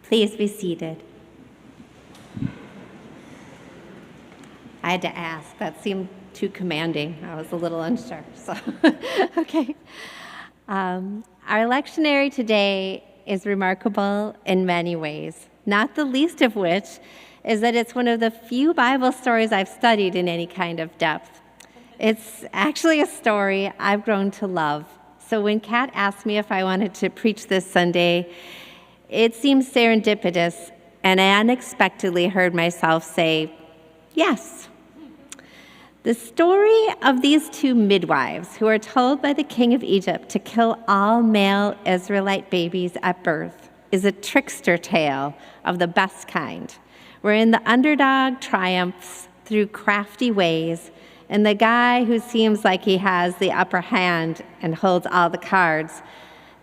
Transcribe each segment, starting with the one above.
Please be seated. I had to ask. That seemed too commanding. I was a little unsure. So, okay. Our lectionary today is remarkable in many ways, not the least of which is that it's one of the few Bible stories I've studied in any kind of depth. It's actually a story I've grown to love. So when Kat asked me if I wanted to preach this Sunday, it seemed serendipitous, and I unexpectedly heard myself say, yes. The story of these two midwives who are told by the king of Egypt to kill all male Israelite babies at birth is a trickster tale of the best kind, wherein the underdog triumphs through crafty ways, and the guy who seems like he has the upper hand and holds all the cards,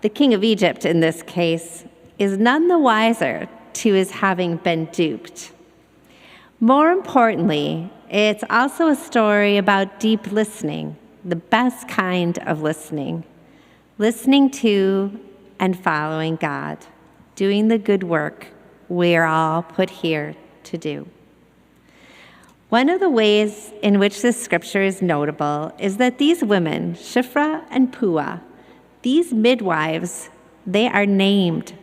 the king of Egypt in this case, is none the wiser to his having been duped. More importantly, it's also a story about deep listening, the best kind of listening to and following God, doing the good work we're all put here to do. One of the ways in which this scripture is notable is that these women, Shiphrah and Puah, these midwives, they are named.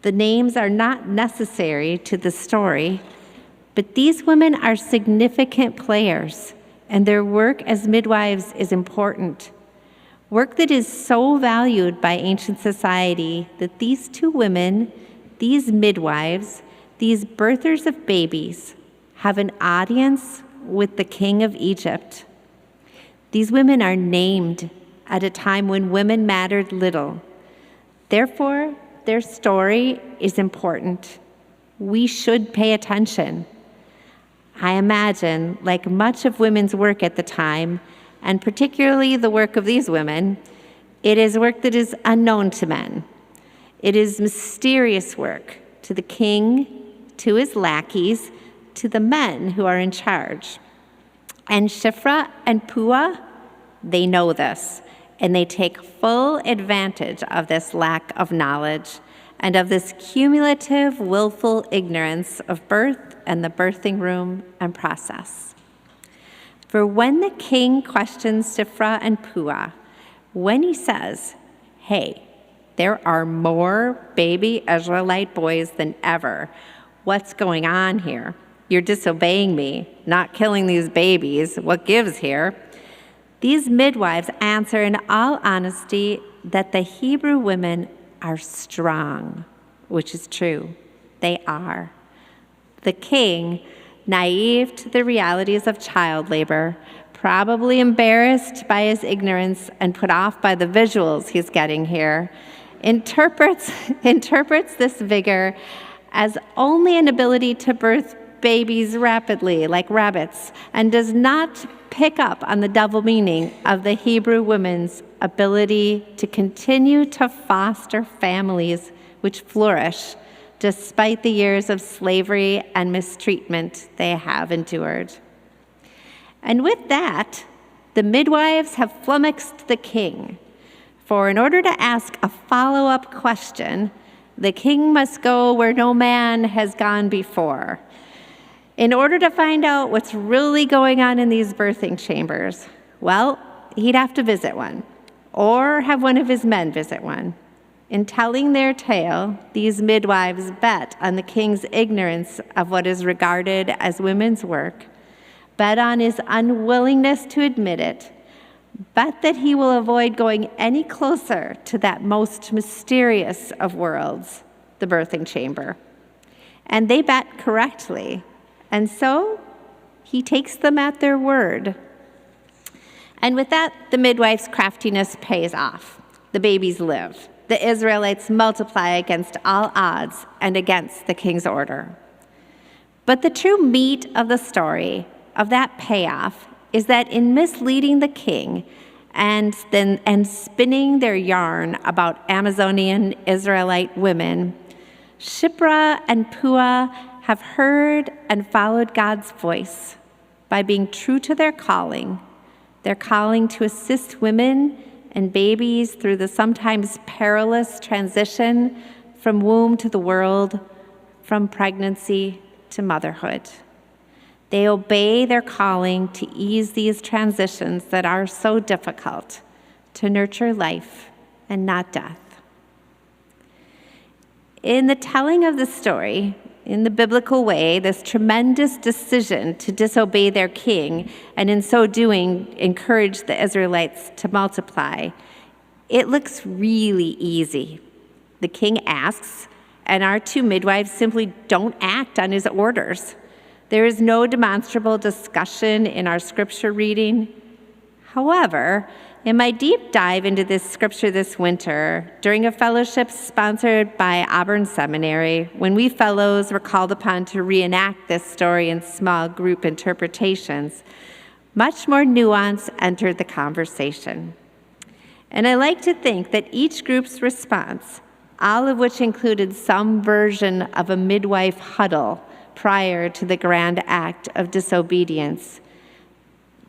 The names are not necessary to the story, but these women are significant players, and their work as midwives is important. Work that is so valued by ancient society that these two women, these midwives, these birthers of babies, have an audience with the king of Egypt. These women are named at a time when women mattered little. Therefore, their story is important. We should pay attention. I imagine, like much of women's work at the time, and particularly the work of these women, it is work that is unknown to men. It is mysterious work to the king, to his lackeys, to the men who are in charge. And Shiphrah and Puah, they know this, and they take full advantage of this lack of knowledge and of this cumulative, willful ignorance of birth and the birthing room and process. For when the king questions Shiphrah and Puah, when he says, hey, there are more baby Israelite boys than ever, what's going on here? You're disobeying me, not killing these babies. What gives here? These midwives answer in all honesty that the Hebrew women are strong, which is true. They are. The king, naive to the realities of child labor, probably embarrassed by his ignorance and put off by the visuals he's getting here, interprets this vigor as only an ability to birth babies rapidly, like rabbits, and does not pick up on the double meaning of the Hebrew women's ability to continue to foster families which flourish despite the years of slavery and mistreatment they have endured. And with that, the midwives have flummoxed the king, for in order to ask a follow-up question, the king must go where no man has gone before. In order to find out what's really going on in these birthing chambers, well, he'd have to visit one, or have one of his men visit one. In telling their tale, these midwives bet on the king's ignorance of what is regarded as women's work, bet on his unwillingness to admit it, bet that he will avoid going any closer to that most mysterious of worlds, the birthing chamber. And they bet correctly. And so he takes them at their word. And with that, the midwife's craftiness pays off. The babies live. The Israelites multiply against all odds and against the king's order. But the true meat of the story, of that payoff, is that in misleading the king and spinning their yarn about Amazonian Israelite women, Shiphrah and Puah have heard and followed God's voice by being true to their calling to assist women and babies through the sometimes perilous transition from womb to the world, from pregnancy to motherhood. They obey their calling to ease these transitions that are so difficult, to nurture life and not death. In the telling of the story, in the biblical way, this tremendous decision to disobey their king, and in so doing, encourage the Israelites to multiply, it looks really easy. The king asks, and our two midwives simply don't act on his orders. There is no demonstrable discussion in our scripture reading. However, in my deep dive into this scripture this winter, during a fellowship sponsored by Auburn Seminary, when we fellows were called upon to reenact this story in small group interpretations, much more nuance entered the conversation. And I like to think that each group's response, all of which included some version of a midwife huddle prior to the grand act of disobedience,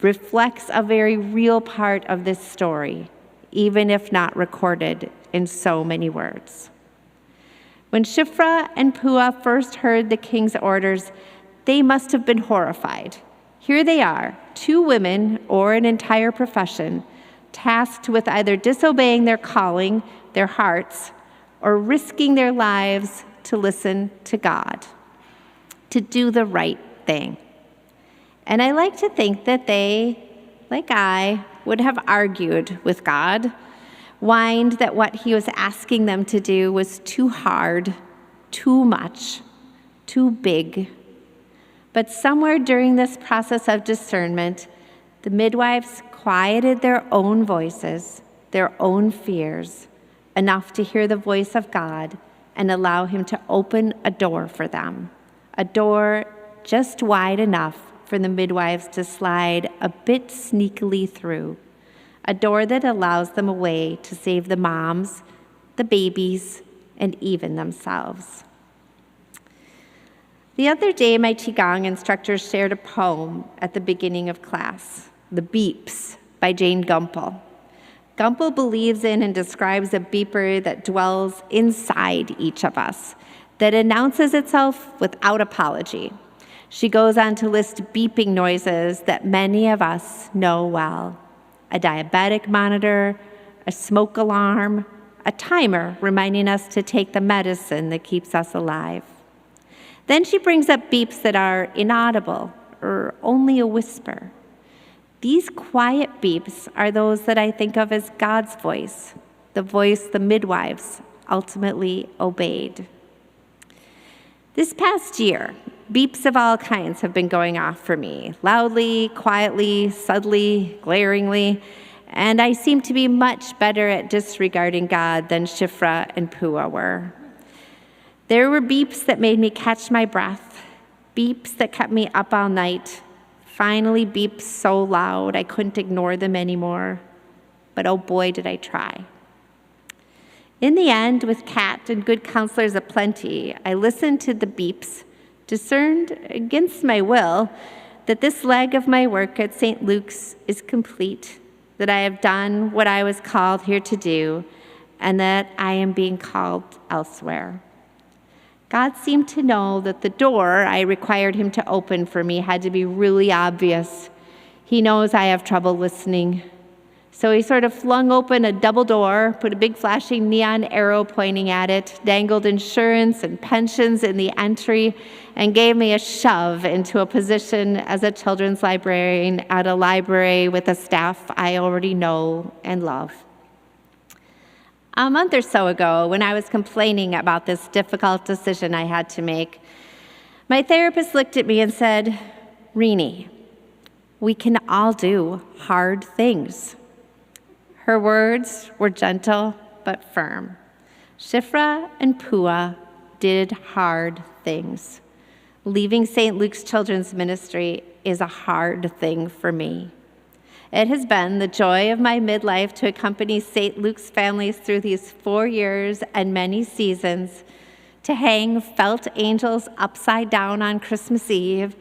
reflects a very real part of this story, even if not recorded in so many words. When Shiphrah and Puah first heard the king's orders, they must have been horrified. Here they are, two women or an entire profession, tasked with either disobeying their calling, their hearts, or risking their lives to listen to God, to do the right thing. And I like to think that they, like I, would have argued with God, whined that what he was asking them to do was too hard, too much, too big. But somewhere during this process of discernment, the midwives quieted their own voices, their own fears, enough to hear the voice of God and allow him to open a door for them, a door just wide enough for the midwives to slide a bit sneakily through, a door that allows them a way to save the moms, the babies, and even themselves. The other day, my Qigong instructor shared a poem at the beginning of class, The Beeps by Jane Gumpel. Gumpel believes in and describes a beeper that dwells inside each of us, that announces itself without apology. She goes on to list beeping noises that many of us know well: a diabetic monitor, a smoke alarm, a timer reminding us to take the medicine that keeps us alive. Then she brings up beeps that are inaudible or only a whisper. These quiet beeps are those that I think of as God's voice, the voice the midwives ultimately obeyed. This past year, beeps of all kinds have been going off for me, loudly, quietly, subtly, glaringly, and I seem to be much better at disregarding God than Shiphrah and Puah were. There were beeps that made me catch my breath, beeps that kept me up all night, finally beeps so loud I couldn't ignore them anymore, but oh boy did I try. In the end, with Kat and good counselors aplenty, I listened to the beeps, discerned against my will that this leg of my work at St. Luke's is complete, that I have done what I was called here to do, and that I am being called elsewhere. God seemed to know that the door I required him to open for me had to be really obvious. He knows I have trouble listening. So he sort of flung open a double door, put a big flashing neon arrow pointing at it, dangled insurance and pensions in the entry, and gave me a shove into a position as a children's librarian at a library with a staff I already know and love. A month or so ago, when I was complaining about this difficult decision I had to make, my therapist looked at me and said, "Reenie, we can all do hard things." Her words were gentle but firm. Shiphrah and Puah did hard things. Leaving St. Luke's Children's Ministry is a hard thing for me. It has been the joy of my midlife to accompany St. Luke's families through these 4 years and many seasons, to hang felt angels upside down on Christmas Eve,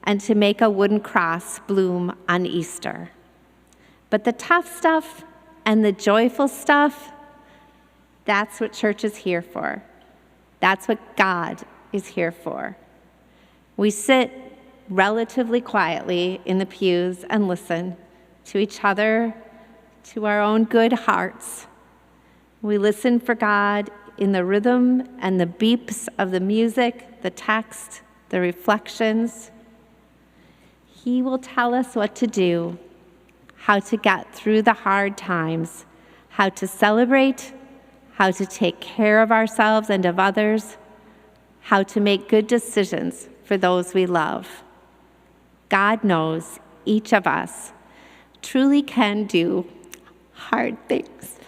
and to make a wooden cross bloom on Easter. But the tough stuff and the joyful stuff, that's what church is here for. That's what God is here for. We sit relatively quietly in the pews and listen to each other, to our own good hearts. We listen for God in the rhythm and the beeps of the music, the text, the reflections. He will tell us what to do, how to get through the hard times, how to celebrate, how to take care of ourselves and of others, how to make good decisions for those we love. God knows each of us truly can do hard things.